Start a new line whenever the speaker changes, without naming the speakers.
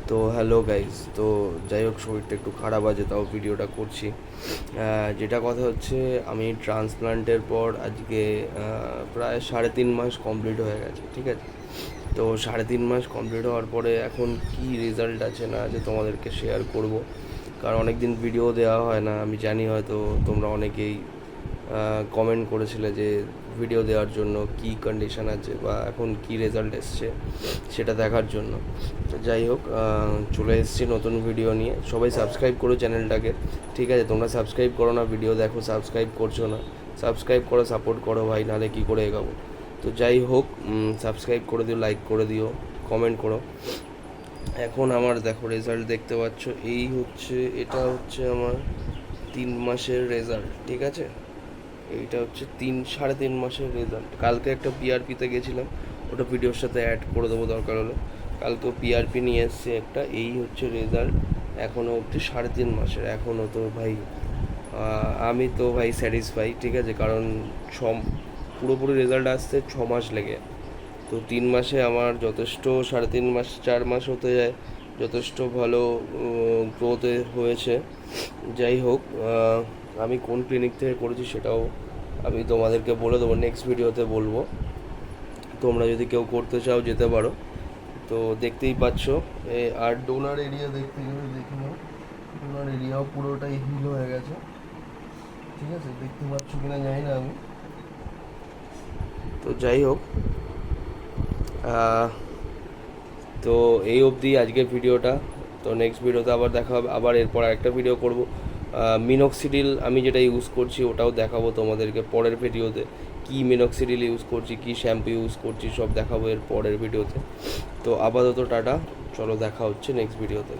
তো hello guys, তো যাই হোক শরীরটা একটু খারাপ আছে, তাও ভিডিওটা করছি। যেটা কথা হচ্ছে, আমি ট্রান্সপ্লান্টের পর আজকে প্রায় 3.5 মাস কমপ্লিট হয়ে গেছে, ঠিক আছে। তো 3.5 মাস কমপ্লিট হওয়ার পরে এখন কি রেজাল্ট আছে না আছে তোমাদেরকে শেয়ার করব। কারণ অনেক দিন ভিডিও দেওয়া হয় না, আমি জানি হয়তো তোমরা অনেকেই কমেন্ট করেছিলে যে ভিডিও দেওয়ার জন্য কি কন্ডিশন আছে বা এখন কি রেজাল্ট এসছে সেটা দেখার জন্য। তো যাই হোক, চলে এসেছি নতুন ভিডিও নিয়ে। সবাই সাবস্ক্রাইব করো চ্যানেলটাকে, ঠিক আছে। তোমরা সাবস্ক্রাইব করো না, ভিডিও দেখো, সাবস্ক্রাইব করছো না। সাবস্ক্রাইব করো, সাপোর্ট করো ভাই, নাহলে কী করে এগাবো। তো যাই হোক, সাবস্ক্রাইব করে দিও, লাইক করে দিও, কমেন্ট করো। এখন আমার দেখো রেজাল্ট দেখতে পাচ্ছ, এটা হচ্ছে আমার 3 মাসের রেজাল্ট, ঠিক আছে। এইটা হচ্ছে 3.5 মাসের রেজাল্ট। কালকে একটা পিআরপিতে গেছিলাম, ওটা ভিডিওর সাথে অ্যাড করে দেবো দরকার হলে। কালকেও পিআরপি নিয়ে এসছে একটা, এই হচ্ছে রেজাল্ট। এখনও অবধি 3.5 মাসের, এখনও তো ভাই আমি তো ভাই স্যাটিসফাই, ঠিক আছে। কারণ পুরোপুরি রেজাল্ট আসতে 6 মাস লেগে, তো 3 মাসে আমার যথেষ্ট, 3.5 মাস 4 মাস হতে যায়, যথেষ্ট ভালো গ্রোথ হয়েছে। যাই হোক, আমি কোন ক্লিনিক থেকে করেছি সেটাও আমি তোমাদেরকে বলে দেবো, নেক্সট ভিডিওতে বলবো। তোমরা যদি কেউ করতে চাও যেতে পারো। তো দেখতেই পাচ্ছ, আর ডোনার এরিয়া দেখতে গেলে দেখে নাও, ডোনার এরিয়াও পুরোটাই হিল হয়ে গেছে, ঠিক আছে। দেখতে পাচ্ছ কিনা জানি না আমি। তো যাই হোক, তো এই অবধি আজকের ভিডিওটা। তো নেক্সট ভিডিওতে আবার দেখা হবে, আবার এরপর আরেকটা ভিডিও করব। মিনক্সিডিল আমি যেটা ইউজ করছি ওটাও দেখাবো তোমাদেরকে পরের ভিডিওতে। কি মিনক্সিডিল ইউজ করছি, কি শ্যাম্পু ইউজ করছি, সব দেখাবো এর পরের ভিডিওতে। তো আপাতত টাটা, চলো দেখা হচ্ছে নেক্সট ভিডিওতে।